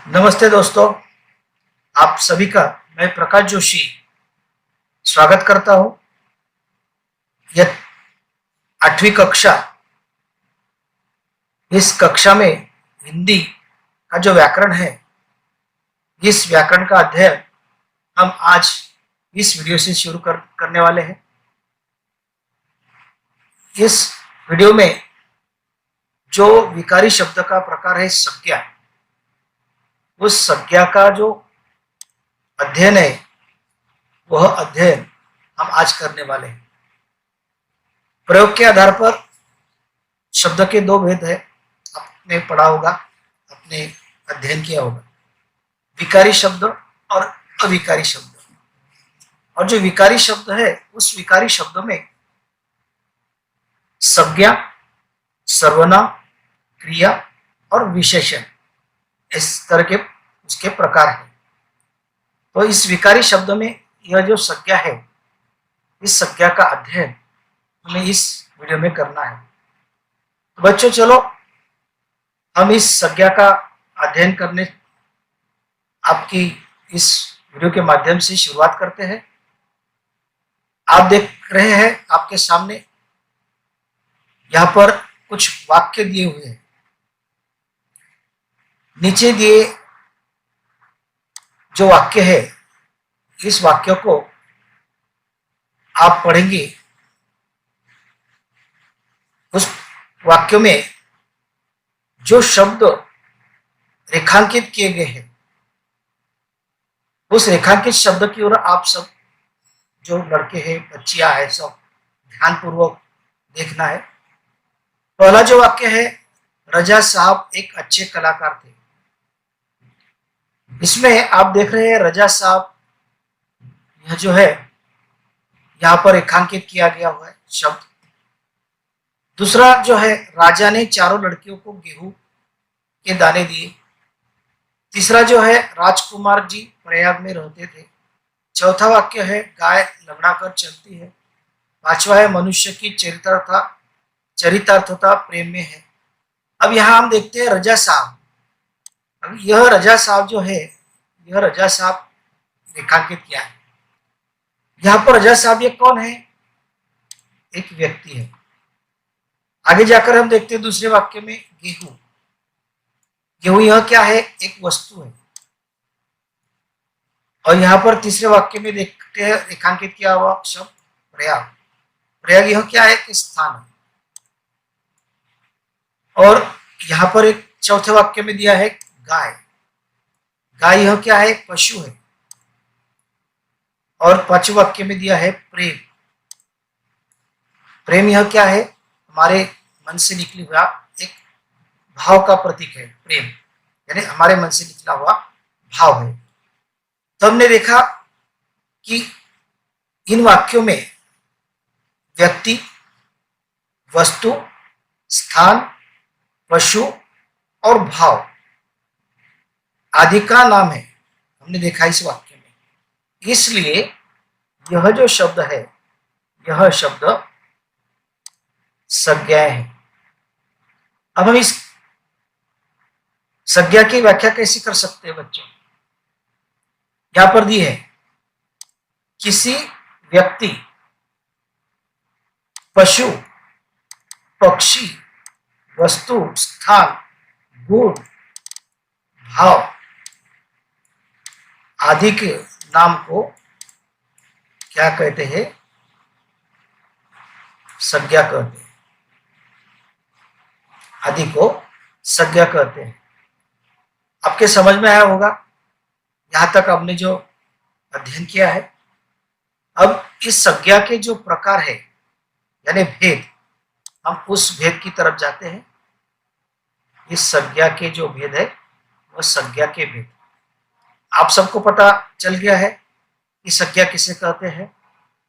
नमस्ते दोस्तों, आप सभी का मैं प्रकाश जोशी स्वागत करता हूं। यह 8वीं कक्षा। इस कक्षा में हिंदी का जो व्याकरण है, इस व्याकरण का अध्ययन हम आज इस वीडियो से शुरू करने वाले हैं। इस वीडियो में जो विकारी शब्द का प्रकार है संज्ञा, उस संज्ञा का जो अध्ययन है वह अध्ययन हम आज करने वाले हैं। प्रयोग के आधार पर शब्द के दो भेद है, आपने पढ़ा होगा, आपने अध्ययन किया होगा, विकारी शब्द और अविकारी शब्द। और जो विकारी शब्द है, उस विकारी शब्द में संज्ञा, सर्वनाम, क्रिया और विशेषण, इस तरह के उसके प्रकार है। तो इस विकारी शब्द में यह जो संज्ञा है, इस संज्ञा का अध्ययन हमें इस वीडियो में करना है। तो बच्चों, चलो हम इस संज्ञा का अध्ययन करने आपकी इस वीडियो के माध्यम से शुरुआत करते हैं। आप देख रहे हैं आपके सामने यहाँ पर कुछ वाक्य दिए हुए हैं। नीचे दिए जो वाक्य है, इस वाक्य को आप पढ़ेंगे। उस वाक्य में जो शब्द रेखांकित किए गए हैं, उस रेखांकित शब्द की ओर आप सब जो लड़के हैं, बच्चियां हैं, सब ध्यानपूर्वक देखना है। पहला जो वाक्य है, रजा साहब एक अच्छे कलाकार थे। इसमें आप देख रहे हैं रजा साहब, यह जो है यहाँ पर रेखांकित किया गया हुआ है शब्द। दूसरा जो है, राजा ने चारों लड़कियों को गेहूं के दाने दिए। तीसरा जो है, राजकुमार जी प्रयाग में रहते थे। चौथा वाक्य है, गाय लगड़ा कर चलती है। पांचवा है, मनुष्य की चरितार्थता प्रेम में है। अब यहाँ हम देखते हैं रजा साहब। अब यह रजा साहब जो है, यह रजा साहब रेखांकित किया है। यहाँ पर रजा साहब ये कौन है? एक व्यक्ति है। आगे जाकर हम देखते हैं दूसरे वाक्य में, गेहूं। गेहूं यह क्या है? एक वस्तु है। और यहाँ पर तीसरे वाक्य में देखते हैं रेखांकित किया हुआ शब्द प्रयाग। प्रयाग यह क्या है? एक स्थान है। और यहाँ पर एक चौथे वाक्य में दिया है गाय। गाय यह क्या है? पशु है। और पांचवें वाक्य में दिया है प्रेम। प्रेम यह क्या है? हमारे मन से निकली हुआ एक भाव का प्रतीक है। प्रेम यानी हमारे मन से निकला हुआ भाव है। तो हमने देखा कि इन वाक्यों में व्यक्ति, वस्तु, स्थान, पशु और भाव आदि का नाम है, हमने देखा इस वाक्य में। इसलिए यह जो शब्द है, यह शब्द संज्ञा है। अब हम इस संज्ञा की व्याख्या कैसे कर सकते हैं बच्चों? यहां पर दी है, किसी व्यक्ति, पशु, पक्षी, वस्तु, स्थान, गुण, भाव आदि के नाम को क्या कहते हैं? संज्ञा कहते हैं। आदि को संज्ञा कहते हैं। आपके समझ में आया होगा यहां तक हमने जो अध्ययन किया है। अब इस संज्ञा के जो प्रकार है, यानी भेद, हम उस भेद की तरफ जाते हैं। इस संज्ञा के जो भेद है, वह संज्ञा के भेद। आप सबको पता चल गया है कि संज्ञा किसे कहते हैं,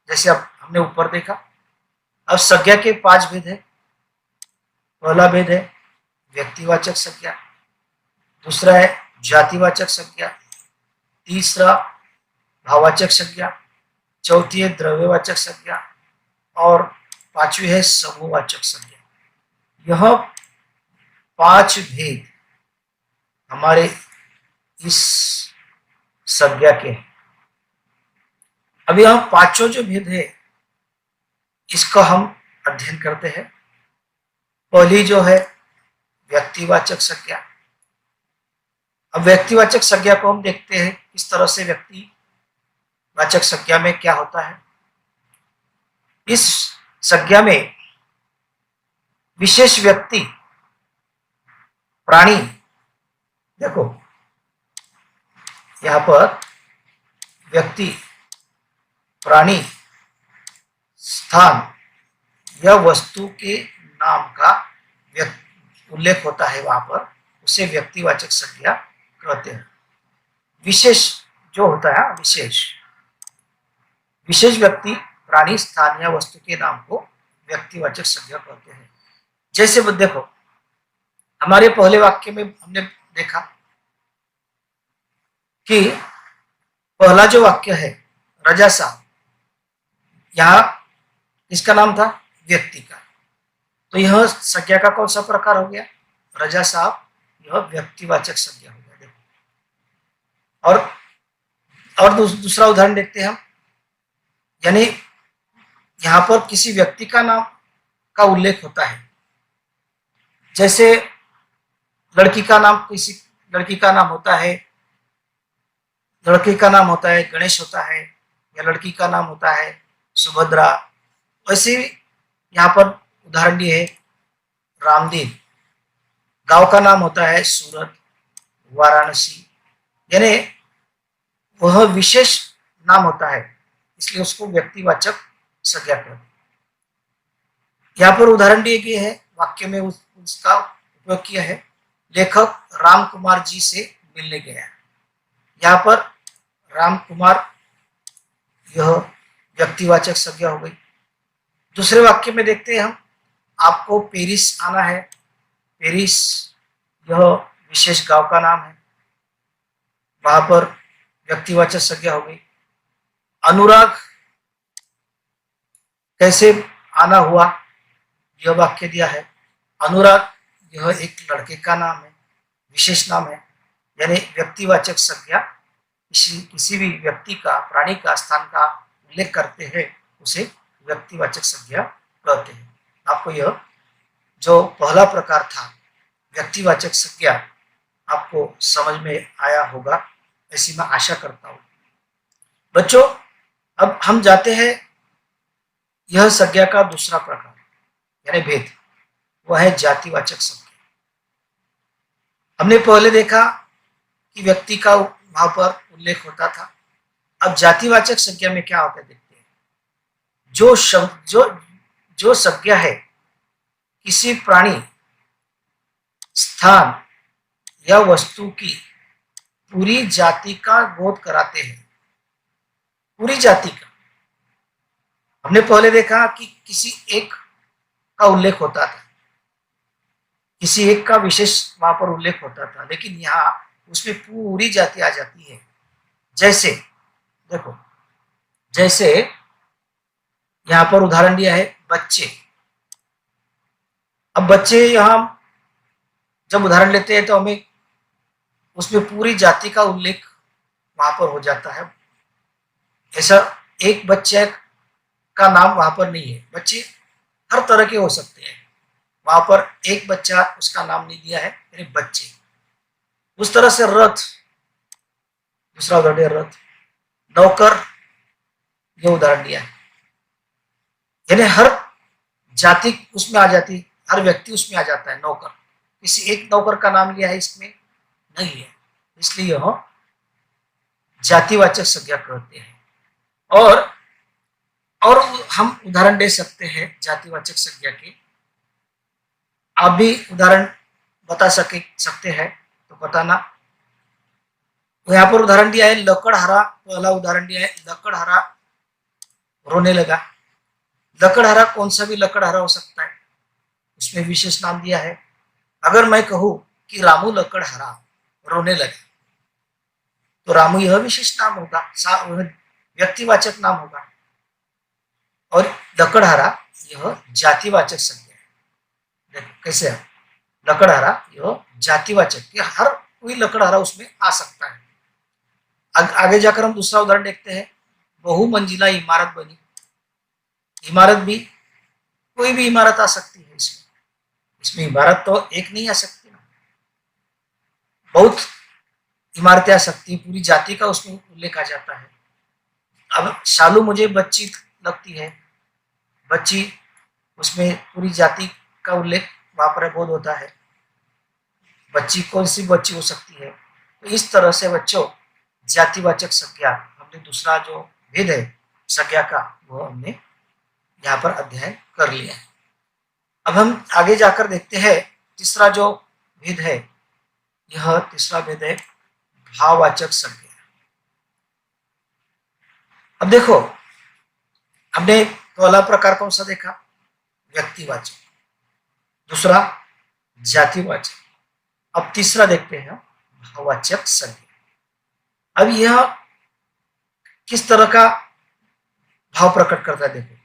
जैसे अब हमने ऊपर देखा। अब संज्ञा के 5 भेद है। पहला भेद है व्यक्तिवाचक संज्ञा। दूसरा है जातिवाचक संज्ञा। तीसरा भाववाचक संज्ञा। चौथी है द्रव्यवाचक संज्ञा। और पांचवी है समूहवाचक संज्ञा। यह 5 भेद हमारे इस संज्ञा के हैं। अब यह पांचों जो भेद है इसका हम अध्ययन करते हैं। पहली जो है व्यक्तिवाचक संज्ञा। अब व्यक्तिवाचक संज्ञा को हम देखते हैं किस तरह से व्यक्तिवाचक संज्ञा में क्या होता है। इस संज्ञा में विशेष व्यक्ति, प्राणी, देखो यहां पर व्यक्ति, प्राणी, स्थान या वस्तु के नाम का उल्लेख होता है, वहां पर उसे व्यक्तिवाचक संज्ञा कहते हैं। विशेष जो होता है, विशेष व्यक्ति, प्राणी, स्थान या वस्तु के नाम को व्यक्तिवाचक संज्ञा कहते हैं। जैसे देखो हमारे पहले वाक्य में हमने देखा कि पहला जो वाक्य है रजा साहब, यहां किसका नाम था? व्यक्ति का। तो यह संज्ञा का कौन सा प्रकार हो गया? रजा साहब, यह व्यक्तिवाचक संज्ञा हो गया। देखो और दूसरा उदाहरण देखते हैं हम। यानी यहां पर किसी व्यक्ति का नाम का उल्लेख होता है। जैसे लड़की का नाम, किसी लड़की का नाम होता है, लड़के का नाम होता है गणेश होता है, या लड़की का नाम होता है सुभद्रा। वैसे यहाँ पर उदाहरण दिए है रामदीन। गांव का नाम होता है सूरत, वाराणसी। यानी वह विशेष नाम होता है, इसलिए उसको व्यक्तिवाचक संज्ञा कहते हैं। यहाँ पर उदाहरण दिए गए हैं, वाक्य में उसका उपयोग किया है। लेखक राम कुमार जी से मिलने गया। यहाँ पर राम कुमार, यह व्यक्तिवाचक संज्ञा हो गई। दूसरे वाक्य में देखते हैं हम, आपको पेरिस आना है। पेरिस, यह विशेष गांव का नाम है, वहां पर व्यक्तिवाचक संज्ञा हो गई। अनुराग कैसे आना हुआ, यह वाक्य दिया है। अनुराग, यह एक लड़के का नाम है, विशेष नाम है। यानी व्यक्तिवाचक संज्ञा किसी भी व्यक्ति का, प्राणी का, स्थान का उल्लेख करते हैं, उसे व्यक्तिवाचक संज्ञा कहते हैं। आपको यह जो पहला प्रकार था व्यक्तिवाचक संज्ञा, आपको समझ में आया होगा, ऐसी मैं आशा करता हूं। बच्चों, अब हम जाते हैं यह संज्ञा का दूसरा प्रकार, यानी भेद, वह है जातिवाचक संज्ञा। हमने पहले देखा कि व्यक्ति का वहां पर उल्लेख होता था। अब जातिवाचक संज्ञा में क्या होता है देखते हैं। जो संज्ञा है किसी प्राणी, स्थान या वस्तु की पूरी जाति का बोध कराते हैं। पूरी जाति का। हमने पहले देखा कि किसी एक का उल्लेख होता था, किसी एक का विशेष वहां पर उल्लेख होता था, लेकिन यहाँ उसमें पूरी जाति आ जाती है। जैसे देखो, जैसे यहां पर उदाहरण दिया है बच्चे। अब बच्चे, यहां जब उदाहरण लेते हैं तो हमें उसमें पूरी जाति का उल्लेख वहां पर हो जाता है। ऐसा एक बच्चे का नाम वहां पर नहीं है। बच्चे हर तरह के हो सकते हैं, वहां पर एक बच्चा उसका नाम नहीं दिया है, यानी बच्चे। उस तरह से रथ, दूसरा उदाहरण रथ। नौकर, ये उदाहरण दिया है। यानी हर जाति उसमें आ जाती, हर व्यक्ति उसमें आ जाता है। नौकर, किसी एक नौकर का नाम लिया है, इसमें नहीं है, इसलिए यह जातिवाचक संज्ञा कहते हैं। और हम उदाहरण दे सकते हैं जातिवाचक संज्ञा के। आप भी उदाहरण बता सकते हैं तो बताना। तो यहाँ पर उदाहरण दिया है लकड़हारा। पहला उदाहरण दिया है लकड़हारा रोने लगा। लकड़हारा कौन सा भी लकड़हारा हो सकता है, उसमें विशेष नाम दिया है। अगर मैं कहूं कि रामू लकड़हारा रोने लगा, तो रामू यह विशेष नाम होगा, व्यक्तिवाचक नाम होगा। और लकड़हारा यह जातिवाचक संज्ञा है। देखो कैसे है, लकड़हारा यह जातिवाचक, हर कोई लकड़हारा उसमें आ सकता है। आगे जाकर हम दूसरा उदाहरण देखते हैं। बहुमंजिला इमारत बनी। इमारत भी, कोई भी इमारत आ सकती है इसमें। इसमें इमारत तो एक नहीं आ सकती ना, बहुत इमारतें आ सकती हैं, पूरी जाति का उसमें उल्लेख आ जाता है। अब शालू मुझे बच्ची लगती है, बच्ची, उसमें पूरी जाति का उल्लेख वहां पर बोध होता है। बच्ची कौन सी बच्ची हो सकती है? तो इस तरह से बच्चों जातिवाचक संज्ञा, हमने दूसरा जो भेद है संज्ञा का, वो हमने यहाँ पर अध्ययन कर लिया है। अब हम आगे जाकर देखते हैं तीसरा जो भेद है, यह तीसरा भेद है भाववाचक संज्ञा। अब देखो, हमने पहला प्रकार कौन सा देखा? व्यक्तिवाचक, दूसरा जातिवाचक, अब तीसरा देखते हैं भाववाचक संज्ञा। अब यह किस तरह का भाव प्रकट करता है? देखो,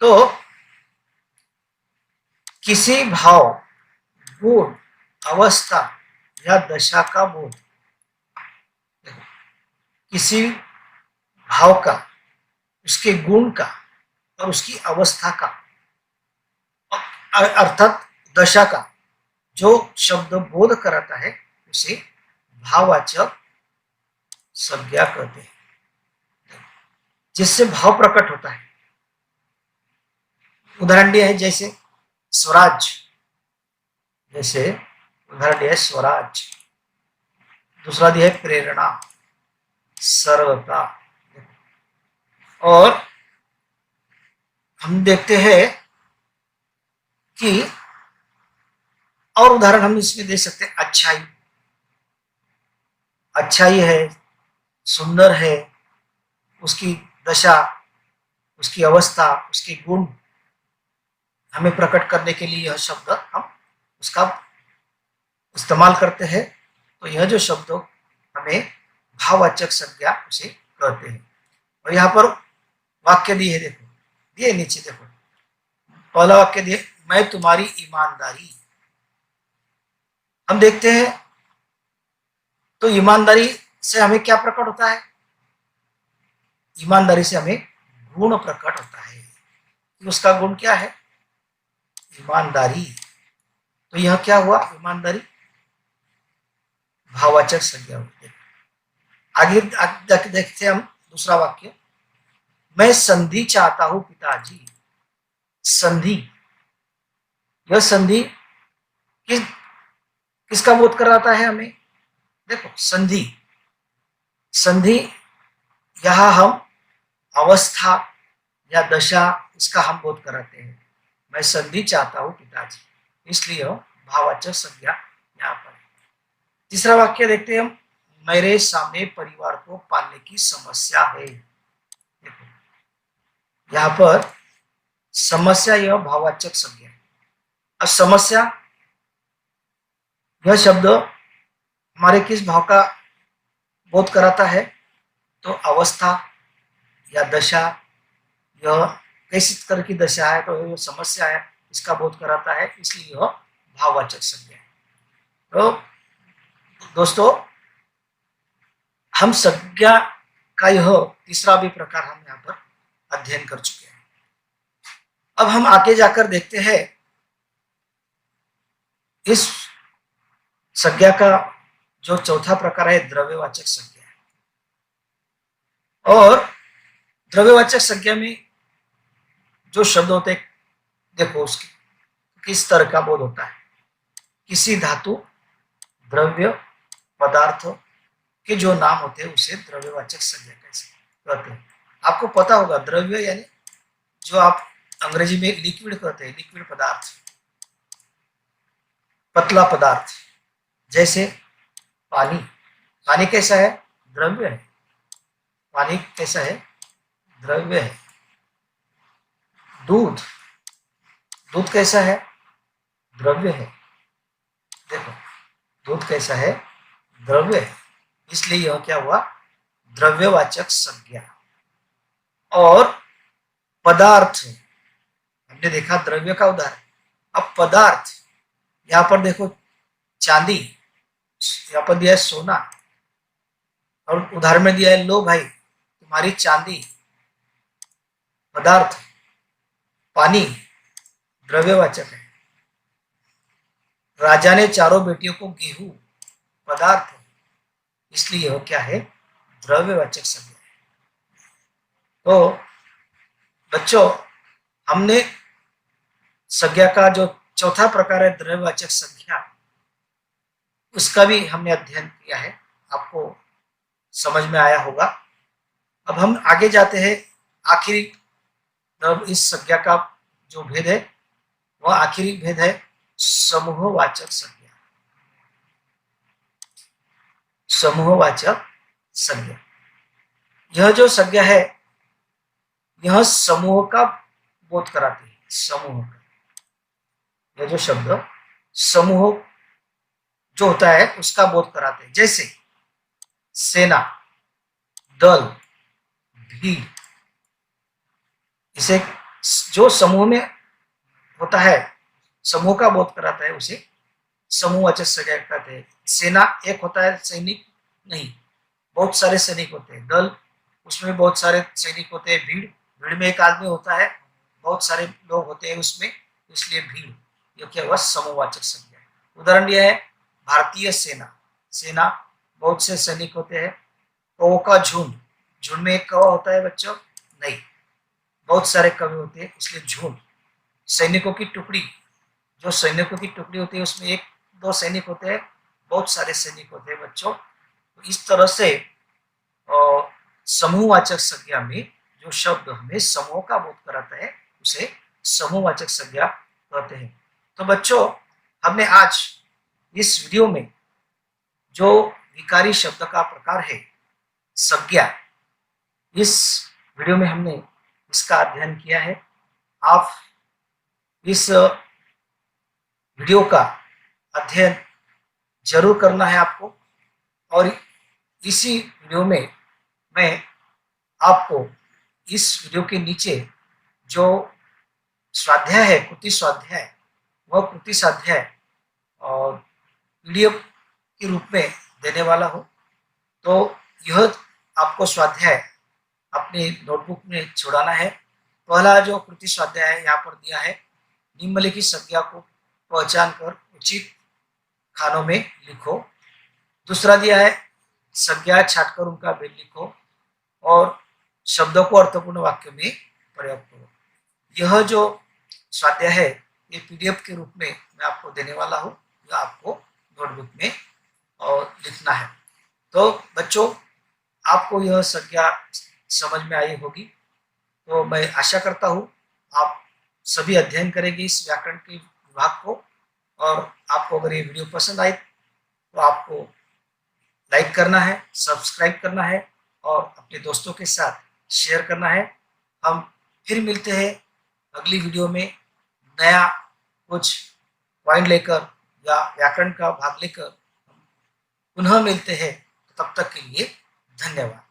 तो किसी भाव, गुण, अवस्था या दशा का बोध, किसी भाव का, उसके गुण का और उसकी अवस्था का, अर्थात दशा का जो शब्द बोध कराता है उसे भाववाचक संज्ञा कहते हैं, जिससे भाव प्रकट होता है। उदाहरण दिया है जैसे स्वराज, जैसे उदाहरण दिया है स्वराज। दूसरा दिया है प्रेरणा, सर्वता। और हम देखते हैं कि और उदाहरण हम इसमें दे सकते हैं अच्छाई, अच्छाई है, सुंदर है, उसकी दशा, उसकी अवस्था, उसके गुण हमें प्रकट करने के लिए यह शब्द हम उसका इस्तेमाल करते हैं। तो यह जो शब्द हमें भाववाचक संज्ञा उसे कहते हैं। और यहाँ पर वाक्य दिए, देखो दिए नीचे, देखो पहला वाक्य दिए, मैं तुम्हारी ईमानदारी। हम देखते हैं तो ईमानदारी से हमें क्या प्रकट होता है? ईमानदारी से हमें गुण प्रकट होता है। उसका गुण क्या है? ईमानदारी। तो यह क्या हुआ? ईमानदारी भाववाचक संज्ञा होती है। आगे देखते हैं हम दूसरा वाक्य, मैं संधि चाहता हूं पिताजी। संधि, यह संधि किसका बोध कराता है हमें? देखो संधि, संधि यहां हम अवस्था या दशा, इसका हम बोध कराते हैं। मैं संधि चाहता हूं पिताजी, इसलिए भाववाचक संज्ञा यहाँ पर। तीसरा वाक्य देखते हैं हम, मेरे सामने परिवार को पालने की समस्या है। देखो यहाँ पर समस्या, यह भाववाचक संज्ञा है। अब समस्या, यह शब्द हमारे किस भाव का बोध कराता है? तो अवस्था या दशा, यह कैसी तरह की दशा है, तो यह समस्या है, इसका बोध कराता है, इसलिए यह भाववाचक संज्ञा है। तो दोस्तों, हम संज्ञा का यह तीसरा भी प्रकार हम यहाँ पर अध्ययन कर चुके हैं। अब हम आगे जाकर देखते हैं इस संज्ञा का जो चौथा प्रकार है, द्रव्यवाचक संज्ञा। और द्रव्यवाचक संज्ञा में जो शब्द होते हैं, देखो उसके किस तरह का बोध होता है। किसी धातु, द्रव्य, पदार्थ के जो नाम होते हैं उसे द्रव्यवाचक संज्ञा कैसे कहते हैं। आपको पता होगा, द्रव्य यानी जो आप अंग्रेजी में लिक्विड कहते हैं, लिक्विड पदार्थ, पतला पदार्थ, जैसे पानी। पानी कैसा है? द्रव्य है। पानी कैसा है? द्रव्य है। दूध, दूध कैसा है? द्रव्य है। देखो दूध कैसा है? द्रव्य है। इसलिए यह क्या हुआ? द्रव्यवाचक संज्ञा। और पदार्थ, हमने देखा द्रव्य का उदाहरण। अब पदार्थ, यहां पर देखो चांदी, यहाँ पर दिया है सोना, और उदाहरण में दिया है लो भाई तुम्हारी चांदी, पदार्थ, पानी द्रव्यवाचक है। राजा ने चारों बेटियों को गेहूं, पदार्थ है, इसलिए यह क्या है, द्रव्यवाचक संज्ञा है। तो बच्चों, हमने संज्ञा का जो चौथा प्रकार है द्रव्यवाचक संज्ञा, उसका भी हमने अध्ययन किया है, आपको समझ में आया होगा। अब हम आगे जाते हैं। आखिरी इस संज्ञा का जो भेद है वह आखिरी भेद है समूहवाचक संज्ञा। समूहवाचक संज्ञा, यह जो संज्ञा है यह समूह का बोध कराती है। समूह का, यह जो शब्द समूह जो होता है उसका बोध कराते हैं। जैसे सेना, दल, भीड़, इसे जो समूह में होता है, समूह का बोध कराता है, उसे समूहवाचक संज्ञा कहते हैं। सेना एक होता है, सैनिक नहीं, बहुत सारे सैनिक होते हैं। दल, उसमें बहुत सारे सैनिक होते हैं। भीड़, भीड़ में एक आदमी होता है, बहुत सारे लोग होते हैं उसमें, इसलिए भीड़, यह क्या हुआ, समूहवाचक संज्ञा। उदाहरण दिया है भारतीय सेना, सेना बहुत से सैनिक होते हैं। कौओं का झुंड, झुंड में एक कौवा होता है बच्चों, नहीं, बहुत सारे कौवे होते हैं, इसलिए झुंड। सैनिकों की टुकड़ी, जो सैनिकों की टुकड़ी होती है उसमें एक दो सैनिक होते हैं, बहुत सारे सैनिक होते हैं बच्चों। तो इस तरह से समूहवाचक संज्ञा में जो शब्द हमें समूह का बोध कराता है उसे समूहवाचक संज्ञा कहते हैं। तो बच्चों, हमने आज इस वीडियो में जो विकारी शब्द का प्रकार है संज्ञा, इस वीडियो में हमने इसका अध्ययन किया है। आप इस वीडियो का अध्ययन जरूर करना है आपको, और इसी वीडियो में मैं आपको इस वीडियो के नीचे जो स्वाध्याय है, कृति स्वाध्याय, वह कृति स्वाध्याय और पीडीएफ के रूप में देने वाला हूँ। तो यह आपको स्वाध्याय अपने नोटबुक में छोड़ाना है। पहला जो कृति स्वाध्याय है यहाँ पर दिया है, निम्नलिखित संज्ञा को पहचान कर उचित खानों में लिखो। दूसरा दिया है संज्ञा छाटकर उनका भेद लिखो और शब्दों को अर्थपूर्ण वाक्य में प्रयोग करो। यह जो स्वाध्याय है ये पीडीएफ के रूप में मैं आपको देने वाला हूँ, यह आपको नोटबुक में और लिखना है। तो बच्चों, आपको यह संज्ञा समझ में आई होगी। तो मैं आशा करता हूँ आप सभी अध्ययन करेंगे इस व्याकरण के विभाग को, और आपको अगर ये वीडियो पसंद आए तो आपको लाइक करना है, सब्सक्राइब करना है और अपने दोस्तों के साथ शेयर करना है। हम फिर मिलते हैं अगली वीडियो में नया कुछ पॉइंट लेकर या व्याकरण का भाग लेकर पुनः मिलते हैं। तब तक के लिए धन्यवाद।